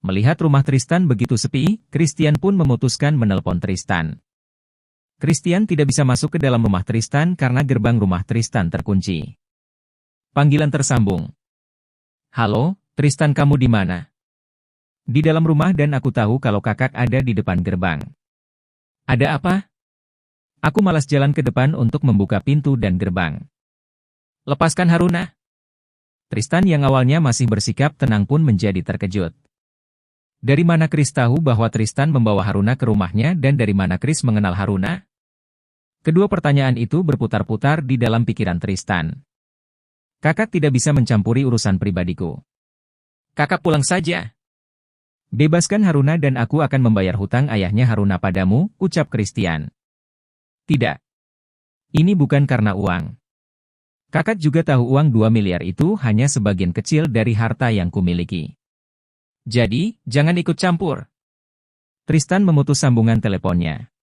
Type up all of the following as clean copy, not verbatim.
Melihat rumah Tristan begitu sepi, Christian pun memutuskan menelpon Tristan. Christian tidak bisa masuk ke dalam rumah Tristan karena gerbang rumah Tristan terkunci. Panggilan tersambung. Halo, Tristan, kamu di mana? Di dalam rumah dan aku tahu kalau kakak ada di depan gerbang. Ada apa? Aku malas jalan ke depan untuk membuka pintu dan gerbang. Lepaskan Haruna. Tristan yang awalnya masih bersikap tenang pun menjadi terkejut. Dari mana Chris tahu bahwa Tristan membawa Haruna ke rumahnya dan dari mana Chris mengenal Haruna? Kedua pertanyaan itu berputar-putar di dalam pikiran Tristan. Kakak tidak bisa mencampuri urusan pribadiku. Kakak pulang saja. Bebaskan Haruna dan aku akan membayar hutang ayahnya Haruna padamu, ucap Christian. Tidak. Ini bukan karena uang. Kakak juga tahu uang 2 miliar itu hanya sebagian kecil dari harta yang kumiliki. Jadi, jangan ikut campur. Tristan memutus sambungan teleponnya.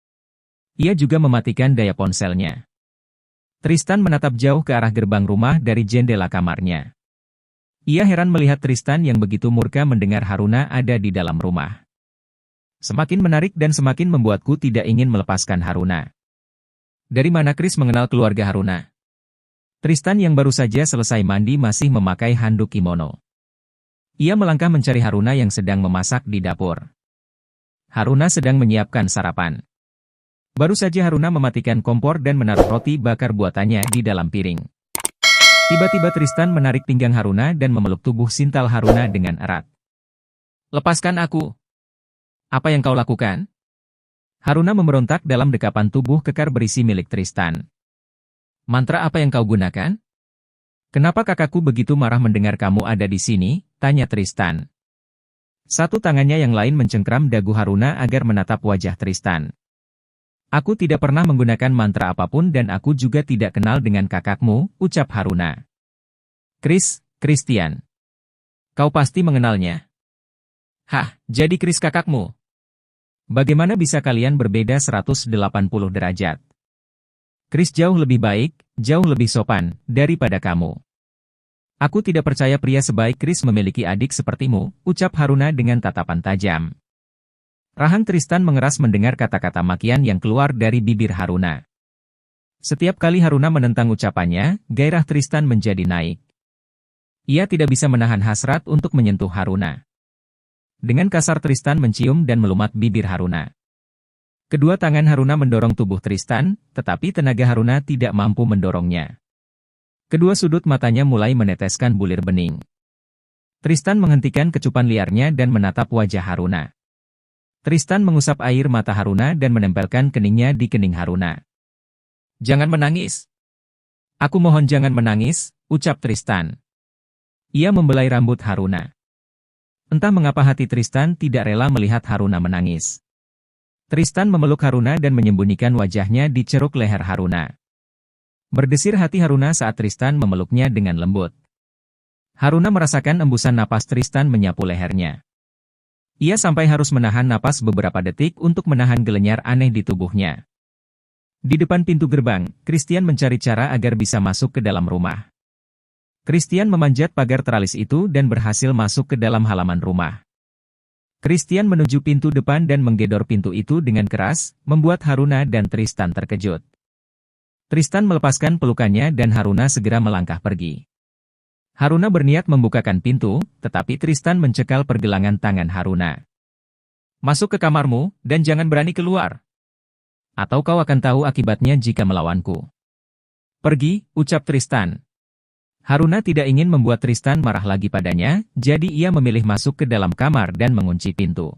Ia juga mematikan daya ponselnya. Tristan menatap jauh ke arah gerbang rumah dari jendela kamarnya. Ia heran melihat Tristan yang begitu murka mendengar Haruna ada di dalam rumah. Semakin menarik dan semakin membuatku tidak ingin melepaskan Haruna. Dari mana Chris mengenal keluarga Haruna? Tristan yang baru saja selesai mandi masih memakai handuk kimono. Ia melangkah mencari Haruna yang sedang memasak di dapur. Haruna sedang menyiapkan sarapan. Baru saja Haruna mematikan kompor dan menaruh roti bakar buatannya di dalam piring. Tiba-tiba Tristan menarik pinggang Haruna dan memeluk tubuh sintal Haruna dengan erat. Lepaskan aku. Apa yang kau lakukan? Haruna memberontak dalam dekapan tubuh kekar berisi milik Tristan. Mantra apa yang kau gunakan? Kenapa kakakku begitu marah mendengar kamu ada di sini? Tanya Tristan. Satu tangannya yang lain mencengkram dagu Haruna agar menatap wajah Tristan. Aku tidak pernah menggunakan mantra apapun dan aku juga tidak kenal dengan kakakmu, ucap Haruna. Christian. Kau pasti mengenalnya. Hah, jadi Chris kakakmu? Bagaimana bisa kalian berbeda 180 derajat? Chris jauh lebih baik, jauh lebih sopan, daripada kamu. Aku tidak percaya pria sebaik Chris memiliki adik sepertimu, ucap Haruna dengan tatapan tajam. Rahang Tristan mengeras mendengar kata-kata makian yang keluar dari bibir Haruna. Setiap kali Haruna menentang ucapannya, gairah Tristan menjadi naik. Ia tidak bisa menahan hasrat untuk menyentuh Haruna. Dengan kasar Tristan mencium dan melumat bibir Haruna. Kedua tangan Haruna mendorong tubuh Tristan, tetapi tenaga Haruna tidak mampu mendorongnya. Kedua sudut matanya mulai meneteskan bulir bening. Tristan menghentikan kecupan liarnya dan menatap wajah Haruna. Tristan mengusap air mata Haruna dan menempelkan keningnya di kening Haruna. Jangan menangis. Aku mohon jangan menangis, ucap Tristan. Ia membelai rambut Haruna. Entah mengapa hati Tristan tidak rela melihat Haruna menangis. Tristan memeluk Haruna dan menyembunyikan wajahnya di ceruk leher Haruna. Berdesir hati Haruna saat Tristan memeluknya dengan lembut. Haruna merasakan embusan napas Tristan menyapu lehernya. Ia sampai harus menahan napas beberapa detik untuk menahan gelenyar aneh di tubuhnya. Di depan pintu gerbang, Christian mencari cara agar bisa masuk ke dalam rumah. Christian memanjat pagar teralis itu dan berhasil masuk ke dalam halaman rumah. Christian menuju pintu depan dan menggedor pintu itu dengan keras, membuat Haruna dan Tristan terkejut. Tristan melepaskan pelukannya dan Haruna segera melangkah pergi. Haruna berniat membukakan pintu, tetapi Tristan mencekal pergelangan tangan Haruna. Masuk ke kamarmu, dan jangan berani keluar. Atau kau akan tahu akibatnya jika melawanku. Pergi, ucap Tristan. Haruna tidak ingin membuat Tristan marah lagi padanya, jadi ia memilih masuk ke dalam kamar dan mengunci pintu.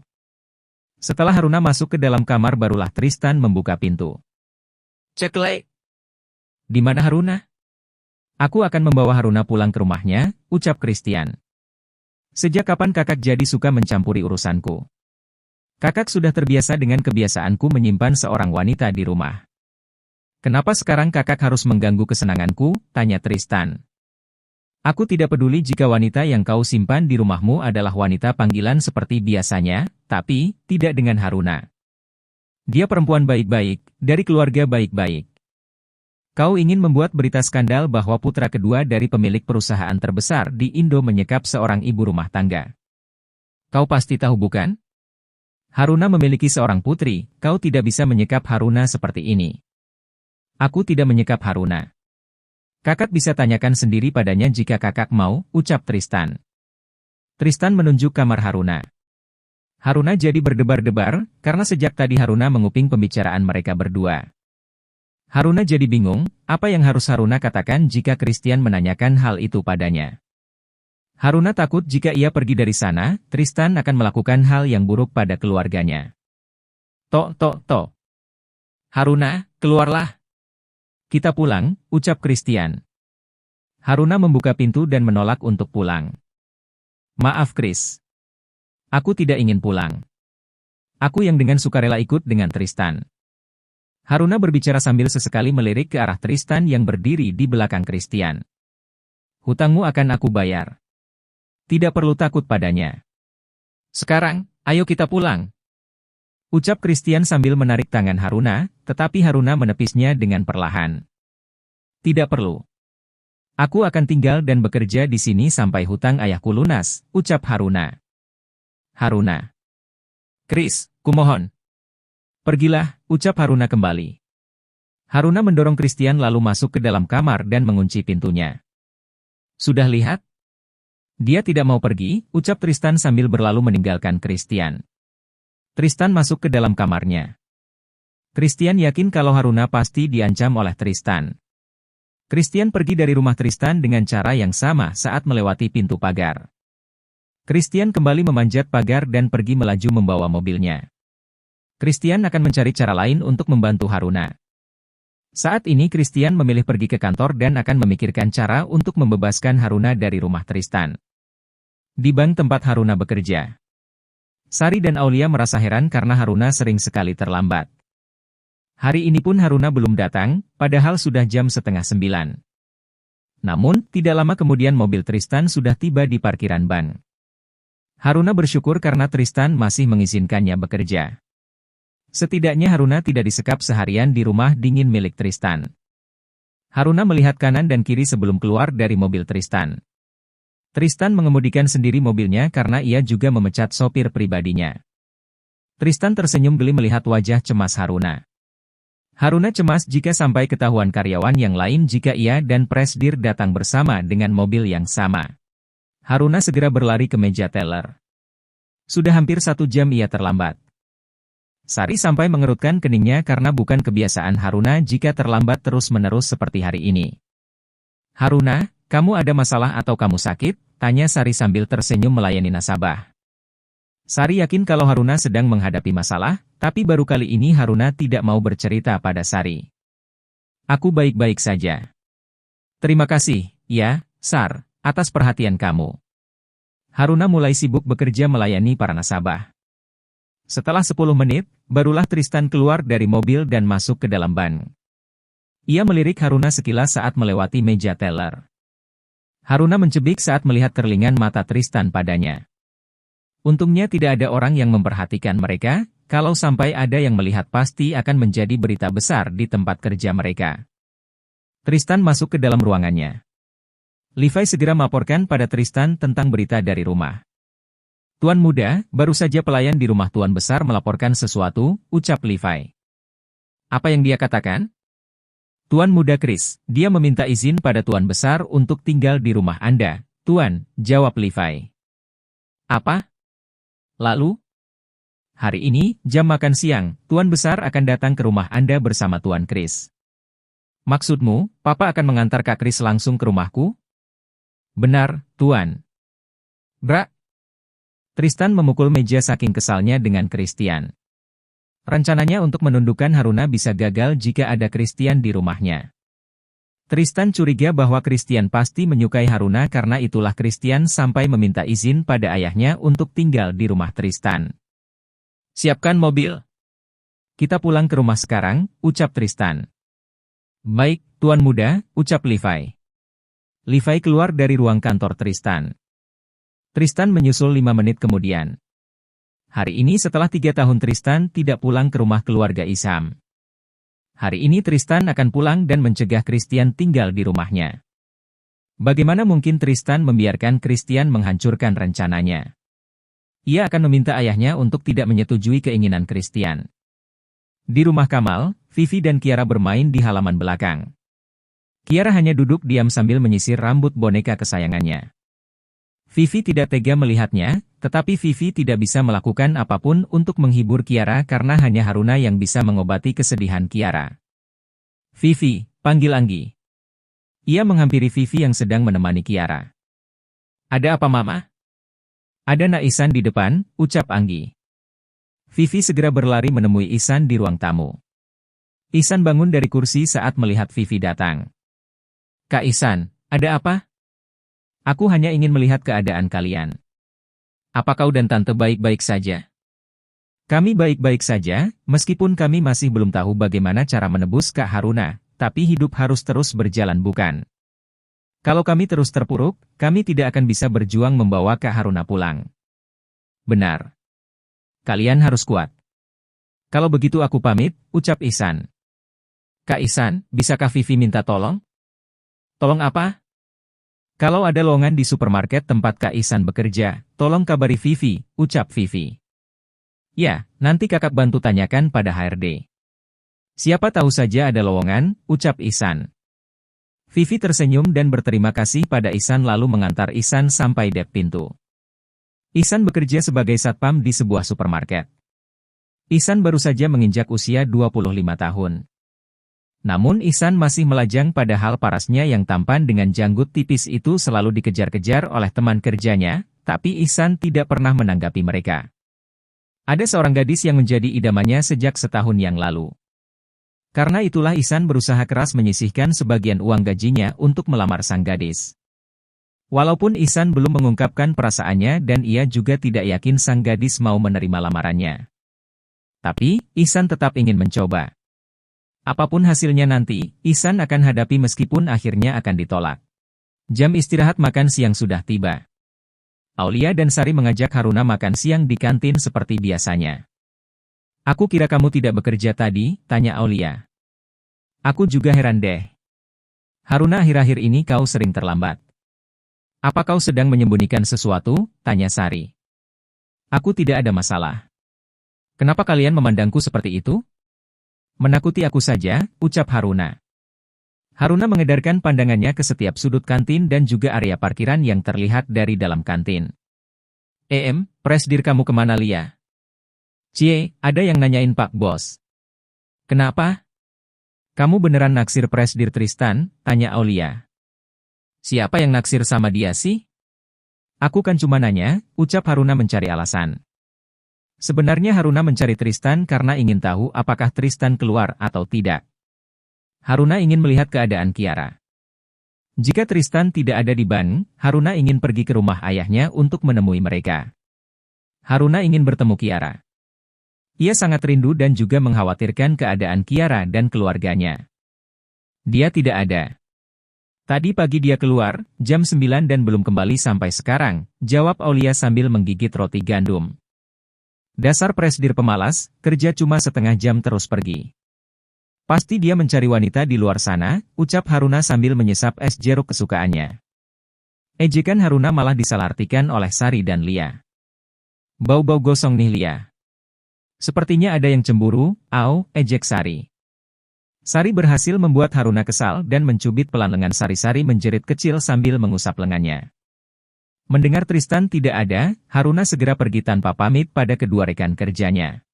Setelah Haruna masuk ke dalam kamar barulah Tristan membuka pintu. Ceklek. Di mana Haruna? Aku akan membawa Haruna pulang ke rumahnya, ucap Christian. Sejak kapan kakak jadi suka mencampuri urusanku? Kakak sudah terbiasa dengan kebiasaanku menyimpan seorang wanita di rumah. Kenapa sekarang kakak harus mengganggu kesenanganku? Tanya Tristan. Aku tidak peduli jika wanita yang kau simpan di rumahmu adalah wanita panggilan seperti biasanya, tapi tidak dengan Haruna. Dia perempuan baik-baik, dari keluarga baik-baik. Kau ingin membuat berita skandal bahwa putra kedua dari pemilik perusahaan terbesar di Indo menyekap seorang ibu rumah tangga. Kau pasti tahu bukan? Haruna memiliki seorang putri, kau tidak bisa menyekap Haruna seperti ini. Aku tidak menyekap Haruna. Kakak bisa tanyakan sendiri padanya jika kakak mau, ucap Tristan. Tristan menunjuk kamar Haruna. Haruna jadi berdebar-debar, karena sejak tadi Haruna menguping pembicaraan mereka berdua. Haruna jadi bingung, apa yang harus Haruna katakan jika Christian menanyakan hal itu padanya. Haruna takut jika ia pergi dari sana, Tristan akan melakukan hal yang buruk pada keluarganya. Tok. Haruna, keluarlah. Kita pulang, ucap Christian. Haruna membuka pintu dan menolak untuk pulang. Maaf Chris. Aku tidak ingin pulang. Aku yang dengan sukarela ikut dengan Tristan. Haruna berbicara sambil sesekali melirik ke arah Tristan yang berdiri di belakang Christian. Hutangmu akan aku bayar. Tidak perlu takut padanya. Sekarang, ayo kita pulang. Ucap Christian sambil menarik tangan Haruna, tetapi Haruna menepisnya dengan perlahan. Tidak perlu. Aku akan tinggal dan bekerja di sini sampai hutang ayahku lunas, ucap Haruna. Haruna. Chris, kumohon. Pergilah, ucap Haruna kembali. Haruna mendorong Christian lalu masuk ke dalam kamar dan mengunci pintunya. Sudah lihat? Dia tidak mau pergi, ucap Tristan sambil berlalu meninggalkan Christian. Tristan masuk ke dalam kamarnya. Christian yakin kalau Haruna pasti diancam oleh Tristan. Christian pergi dari rumah Tristan dengan cara yang sama saat melewati pintu pagar. Christian kembali memanjat pagar dan pergi melaju membawa mobilnya. Christian akan mencari cara lain untuk membantu Haruna. Saat ini Christian memilih pergi ke kantor dan akan memikirkan cara untuk membebaskan Haruna dari rumah Tristan. Di bank tempat Haruna bekerja. Sari dan Aulia merasa heran karena Haruna sering sekali terlambat. Hari ini pun Haruna belum datang, padahal sudah jam 8:30. Namun, tidak lama kemudian mobil Tristan sudah tiba di parkiran bank. Haruna bersyukur karena Tristan masih mengizinkannya bekerja. Setidaknya Haruna tidak disekap seharian di rumah dingin milik Tristan. Haruna melihat kanan dan kiri sebelum keluar dari mobil Tristan. Tristan mengemudikan sendiri mobilnya karena ia juga memecat sopir pribadinya. Tristan tersenyum geli melihat wajah cemas Haruna. Haruna cemas jika sampai ketahuan karyawan yang lain jika ia dan Presdir datang bersama dengan mobil yang sama. Haruna segera berlari ke meja teller. Sudah hampir 1 jam ia terlambat. Sari sampai mengerutkan keningnya karena bukan kebiasaan Haruna jika terlambat terus-menerus seperti hari ini. Haruna, kamu ada masalah atau kamu sakit? Tanya Sari sambil tersenyum melayani nasabah. Sari yakin kalau Haruna sedang menghadapi masalah, tapi baru kali ini Haruna tidak mau bercerita pada Sari. Aku baik-baik saja. Terima kasih, ya, Sar, atas perhatian kamu. Haruna mulai sibuk bekerja melayani para nasabah. Setelah 10 menit, barulah Tristan keluar dari mobil dan masuk ke dalam bank. Ia melirik Haruna sekilas saat melewati meja teller. Haruna mencebik saat melihat kerlingan mata Tristan padanya. Untungnya tidak ada orang yang memperhatikan mereka, kalau sampai ada yang melihat pasti akan menjadi berita besar di tempat kerja mereka. Tristan masuk ke dalam ruangannya. Levi segera melaporkan pada Tristan tentang berita dari rumah. Tuan muda, baru saja pelayan di rumah Tuan besar melaporkan sesuatu, ucap Levi. Apa yang dia katakan? Tuan muda Chris, dia meminta izin pada Tuan besar untuk tinggal di rumah Anda, Tuan, jawab Levi. Apa? Lalu? Hari ini, jam makan siang, Tuan besar akan datang ke rumah Anda bersama Tuan Chris. Maksudmu, Papa akan mengantar Kak Chris langsung ke rumahku? Benar, Tuan. Bra. Tristan memukul meja saking kesalnya dengan Christian. Rencananya untuk menundukkan Haruna bisa gagal jika ada Christian di rumahnya. Tristan curiga bahwa Christian pasti menyukai Haruna karena itulah Christian sampai meminta izin pada ayahnya untuk tinggal di rumah Tristan. Siapkan mobil. Kita pulang ke rumah sekarang, ucap Tristan. Baik, Tuan muda, ucap Levi. Levi keluar dari ruang kantor Tristan. Tristan menyusul 5 menit kemudian. Hari ini setelah 3 tahun Tristan tidak pulang ke rumah keluarga Isham. Hari ini Tristan akan pulang dan mencegah Christian tinggal di rumahnya. Bagaimana mungkin Tristan membiarkan Christian menghancurkan rencananya? Ia akan meminta ayahnya untuk tidak menyetujui keinginan Christian. Di rumah Kamal, Vivi dan Kiara bermain di halaman belakang. Kiara hanya duduk diam sambil menyisir rambut boneka kesayangannya. Vivi tidak tega melihatnya, tetapi Vivi tidak bisa melakukan apapun untuk menghibur Kiara karena hanya Haruna yang bisa mengobati kesedihan Kiara. Vivi, panggil Anggi. Ia menghampiri Vivi yang sedang menemani Kiara. Ada apa Mama? Ada Nak Ihsan di depan, ucap Anggi. Vivi segera berlari menemui Ihsan di ruang tamu. Ihsan bangun dari kursi saat melihat Vivi datang. Kak Ihsan, ada apa? Aku hanya ingin melihat keadaan kalian. Apa kau dan Tante baik-baik saja? Kami baik-baik saja, meskipun kami masih belum tahu bagaimana cara menebus Kak Haruna, tapi hidup harus terus berjalan bukan? Kalau kami terus terpuruk, kami tidak akan bisa berjuang membawa Kak Haruna pulang. Benar. Kalian harus kuat. Kalau begitu aku pamit, ucap Ihsan. Kak Ihsan, bisakah Vivi minta tolong? Tolong apa? Kalau ada lowongan di supermarket tempat Kak Ihsan bekerja, tolong kabari Vivi, ucap Vivi. Ya, nanti kakak bantu tanyakan pada HRD. Siapa tahu saja ada lowongan, ucap Ihsan. Vivi tersenyum dan berterima kasih pada Ihsan lalu mengantar Ihsan sampai dek pintu. Ihsan bekerja sebagai satpam di sebuah supermarket. Ihsan baru saja menginjak usia 25 tahun. Namun Ihsan masih melajang pada hal parasnya yang tampan dengan janggut tipis itu selalu dikejar-kejar oleh teman kerjanya, tapi Ihsan tidak pernah menanggapi mereka. Ada seorang gadis yang menjadi idamannya sejak setahun yang lalu. Karena itulah Ihsan berusaha keras menyisihkan sebagian uang gajinya untuk melamar sang gadis. Walaupun Ihsan belum mengungkapkan perasaannya dan ia juga tidak yakin sang gadis mau menerima lamarannya. Tapi, Ihsan tetap ingin mencoba. Apapun hasilnya nanti, Ihsan akan hadapi meskipun akhirnya akan ditolak. Jam istirahat makan siang sudah tiba. Aulia dan Sari mengajak Haruna makan siang di kantin seperti biasanya. Aku kira kamu tidak bekerja tadi, tanya Aulia. Aku juga heran deh. Haruna akhir-akhir ini kau sering terlambat. Apa kau sedang menyembunyikan sesuatu, tanya Sari. Aku tidak ada masalah. Kenapa kalian memandangku seperti itu? Menakuti aku saja, ucap Haruna. Haruna mengedarkan pandangannya ke setiap sudut kantin dan juga area parkiran yang terlihat dari dalam kantin. Presdir kamu kemana Lia? Cie, ada yang nanyain Pak Bos. Kenapa? Kamu beneran naksir Presdir Tristan, tanya Aulia. Siapa yang naksir sama dia sih? Aku kan cuma nanya, ucap Haruna mencari alasan. Sebenarnya Haruna mencari Tristan karena ingin tahu apakah Tristan keluar atau tidak. Haruna ingin melihat keadaan Kiara. Jika Tristan tidak ada di Bandung, Haruna ingin pergi ke rumah ayahnya untuk menemui mereka. Haruna ingin bertemu Kiara. Ia sangat rindu dan juga mengkhawatirkan keadaan Kiara dan keluarganya. Dia tidak ada. Tadi pagi dia keluar, jam 9 dan belum kembali sampai sekarang, jawab Aulia sambil menggigit roti gandum. Dasar Presdir pemalas, kerja cuma setengah jam terus pergi. Pasti dia mencari wanita di luar sana, ucap Haruna sambil menyesap es jeruk kesukaannya. Ejekan Haruna malah disalahartikan oleh Sari dan Lia. Bau-bau gosong nih Lia. Sepertinya ada yang cemburu, ejek Sari. Sari berhasil membuat Haruna kesal dan mencubit pelan lengan Sari-Sari menjerit kecil sambil mengusap lengannya. Mendengar Tristan tidak ada, Haruna segera pergi tanpa pamit pada kedua rekan kerjanya.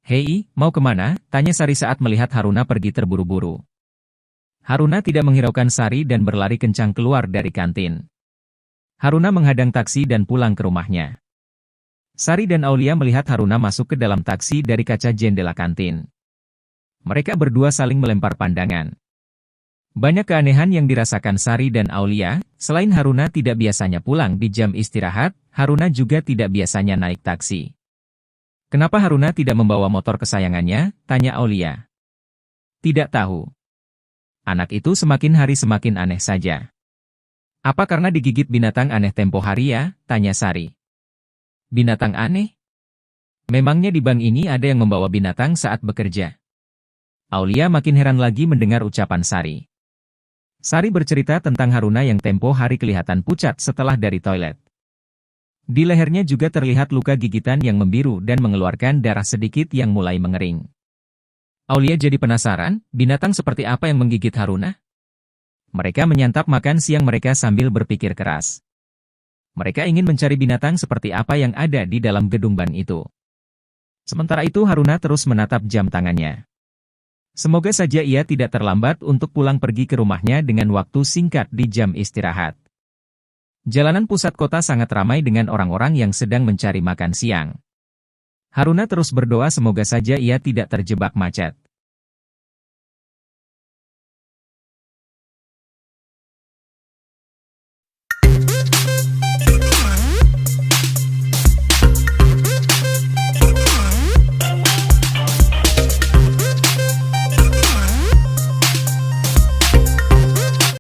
Hei, mau kemana? Tanya Sari saat melihat Haruna pergi terburu-buru. Haruna tidak menghiraukan Sari dan berlari kencang keluar dari kantin. Haruna menghadang taksi dan pulang ke rumahnya. Sari dan Aulia melihat Haruna masuk ke dalam taksi dari kaca jendela kantin. Mereka berdua saling melempar pandangan. Banyak keanehan yang dirasakan Sari dan Aulia, selain Haruna tidak biasanya pulang di jam istirahat, Haruna juga tidak biasanya naik taksi. Kenapa Haruna tidak membawa motor kesayangannya? Tanya Aulia. Tidak tahu. Anak itu semakin hari semakin aneh saja. Apa karena digigit binatang aneh tempo hari ya? Tanya Sari. Binatang aneh? Memangnya di bank ini ada yang membawa binatang saat bekerja? Aulia makin heran lagi mendengar ucapan Sari. Sari bercerita tentang Haruna yang tempo hari kelihatan pucat setelah dari toilet. Di lehernya juga terlihat luka gigitan yang membiru dan mengeluarkan darah sedikit yang mulai mengering. Aulia jadi penasaran, binatang seperti apa yang menggigit Haruna? Mereka menyantap makan siang mereka sambil berpikir keras. Mereka ingin mencari binatang seperti apa yang ada di dalam gedung ban itu. Sementara itu Haruna terus menatap jam tangannya. Semoga saja ia tidak terlambat untuk pulang pergi ke rumahnya dengan waktu singkat di jam istirahat. Jalanan pusat kota sangat ramai dengan orang-orang yang sedang mencari makan siang. Haruna terus berdoa semoga saja ia tidak terjebak macet.